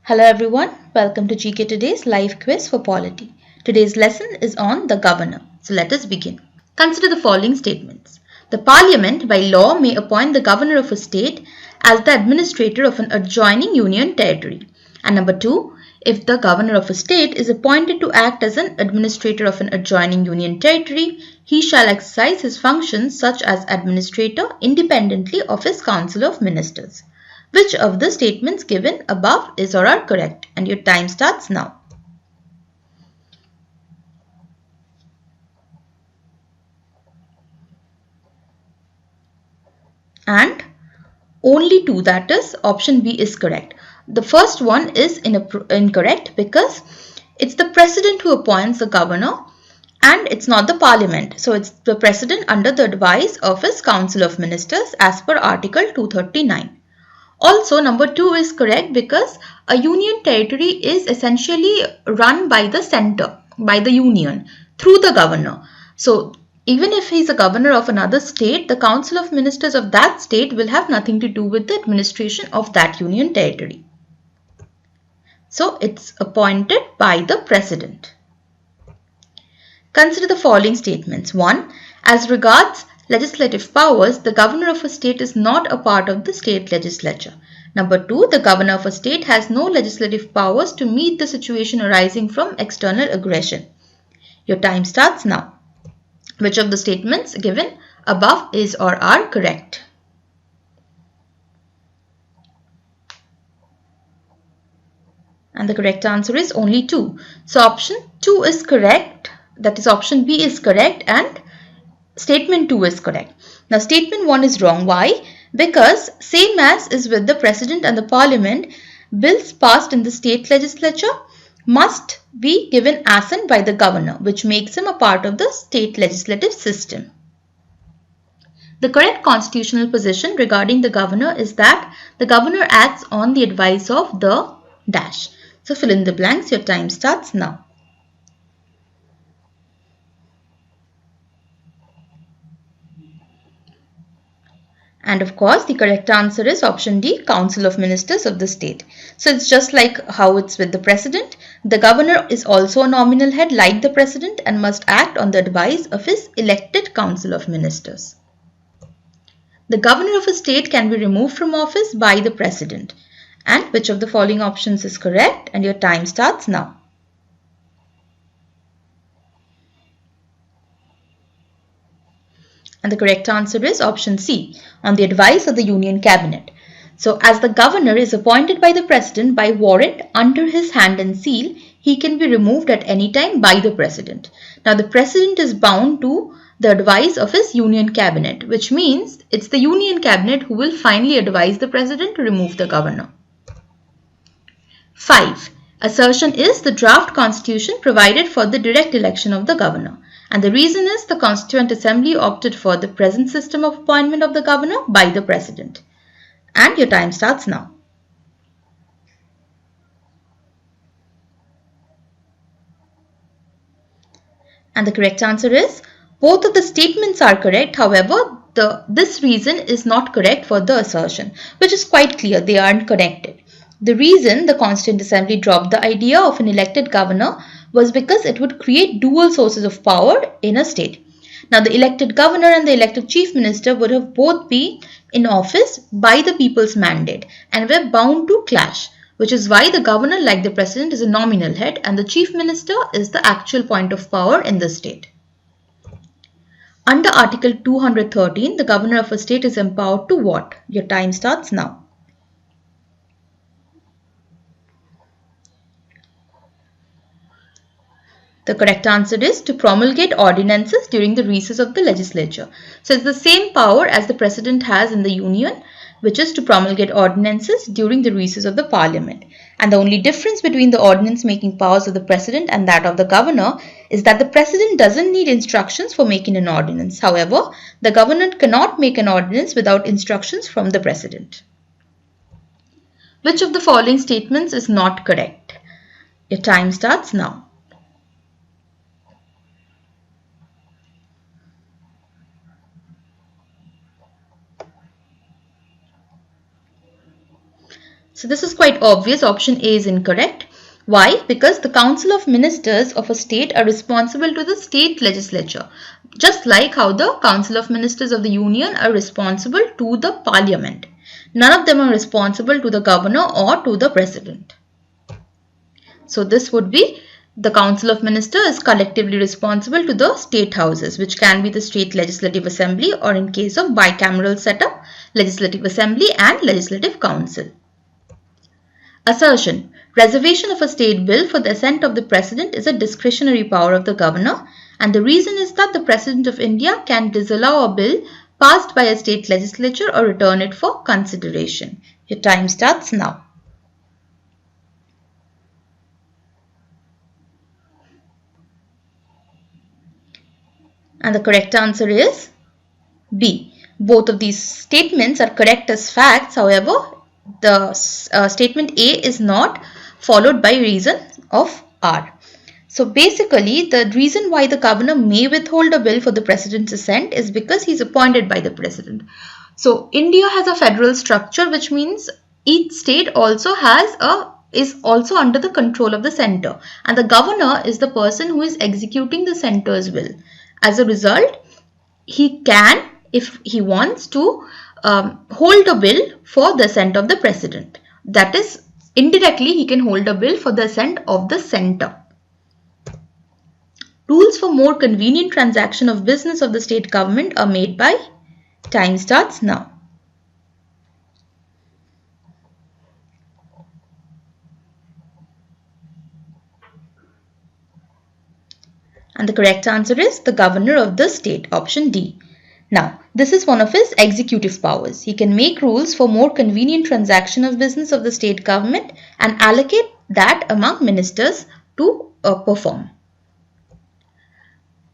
Hello everyone, welcome to GKToday's live quiz for Polity. Today's lesson is on the governor. So let us begin. Consider the following statements. The Parliament by law may appoint the governor of a state as the administrator of an adjoining union territory. And number 2, if the governor of a state is appointed to act as an administrator of an adjoining union territory, he shall exercise his functions such as administrator independently of his council of ministers. Which of the statements given above is or are correct? And your time starts now. And only 2, that is option B is correct. The first one is incorrect because it's the president who appoints the governor and it's not the parliament. So it's the president under the advice of his council of ministers as per article 239. Also, number 2 is correct because a union territory is essentially run by the center, by the union, through the governor. So, even if he is a governor of another state, the council of ministers of that state will have nothing to do with the administration of that union territory. So, it's appointed by the president. Consider the following statements. 1. As regards legislative powers, the governor of a state is not a part of the state legislature. Number 2, the governor of a state has no legislative powers to meet the situation arising from external aggression. Your time starts now. Which of the statements given above is or are correct? And the correct answer is only 2. So option 2 is correct. That is option B is correct and statement 2 is correct. Now statement 1 is wrong. Why? Because same as is with the president and the parliament, bills passed in the state legislature must be given assent by the governor, which makes him a part of the state legislative system. The correct constitutional position regarding the governor is that the governor acts on the advice of the dash. So fill in the blanks. Your time starts now. And of course, the correct answer is option D, Council of Ministers of the state. So it's just like how it's with the president. The governor is also a nominal head like the president and must act on the advice of his elected Council of Ministers. The governor of a state can be removed from office by the president. And which of the following options is correct? And your time starts now. And the correct answer is option C, on the advice of the Union Cabinet. So, as the governor is appointed by the president by warrant under his hand and seal, he can be removed at any time by the president. Now, the president is bound to the advice of his Union Cabinet, which means it's the Union Cabinet who will finally advise the president to remove the governor. 5. Assertion is the draft constitution provided for the direct election of the governor. And the reason is the Constituent Assembly opted for the present system of appointment of the governor by the president. And your time starts now. And the correct answer is both of the statements are correct. However, this reason is not correct for the assertion, which is quite clear. They aren't connected. The reason the Constituent Assembly dropped the idea of an elected governor was because it would create dual sources of power in a state. Now, the elected governor and the elected chief minister would have both be in office by the people's mandate and were bound to clash, which is why the governor, like the president, is a nominal head and the chief minister is the actual point of power in the state. Under Article 213, the governor of a state is empowered to what? Your time starts now. The correct answer is to promulgate ordinances during the recess of the legislature. So it's the same power as the president has in the union, which is to promulgate ordinances during the recess of the parliament. And the only difference between the ordinance making powers of the president and that of the governor is that the president doesn't need instructions for making an ordinance. However, the governor cannot make an ordinance without instructions from the president. Which of the following statements is not correct? Your time starts now. So this is quite obvious. Option A is incorrect. Why? Because the Council of Ministers of a state are responsible to the state legislature, just like how the Council of Ministers of the Union are responsible to the Parliament. None of them are responsible to the governor or to the president. So this would be the Council of Ministers is collectively responsible to the state houses, which can be the state legislative assembly, or in case of bicameral setup, legislative assembly and legislative council. Assertion. Reservation of a state bill for the assent of the president is a discretionary power of the governor, and the reason is that the president of India can disallow a bill passed by a state legislature or return it for consideration. Your time starts now. And the correct answer is B. Both of these statements are correct as facts. However, the statement A is not followed by reason of R. So basically, the reason why the governor may withhold a bill for the president's assent is because he is appointed by the president. So India has a federal structure, which means each state also is also under the control of the center, and the governor is the person who is executing the center's will. As a result, he can, if he wants to, hold a bill for the assent of the president. That is, indirectly, he can hold a bill for the assent of the center. Rules for more convenient transaction of business of the state government are made by. Time starts now. And the correct answer is the governor of the state, option D. Now, this is one of his executive powers. He can make rules for more convenient transaction of business of the state government and allocate that among ministers to perform.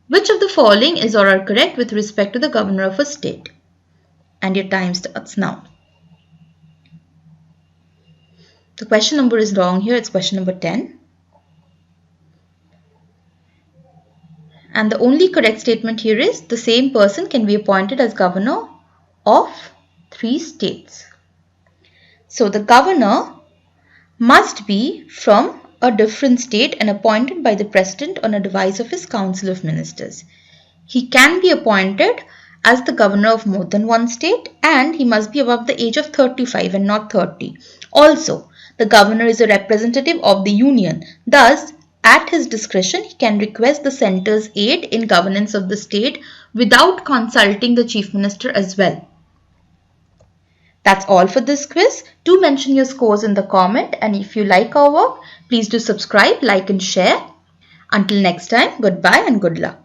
Which of the following is or are correct with respect to the governor of a state? And your time starts now. The question number is wrong here. It's question number 10. And the only correct statement here is the same person can be appointed as governor of 3 states. So the governor must be from a different state and appointed by the president on advice of his council of ministers. He can be appointed as the governor of more than one state, and he must be above the age of 35 and not 30. Also, the governor is a representative of the union. Thus, at his discretion, he can request the center's aid in governance of the state without consulting the chief minister as well. That's all for this quiz. Do mention your scores in the comment, and if you like our work, please do subscribe, like and share. Until next time, goodbye and good luck.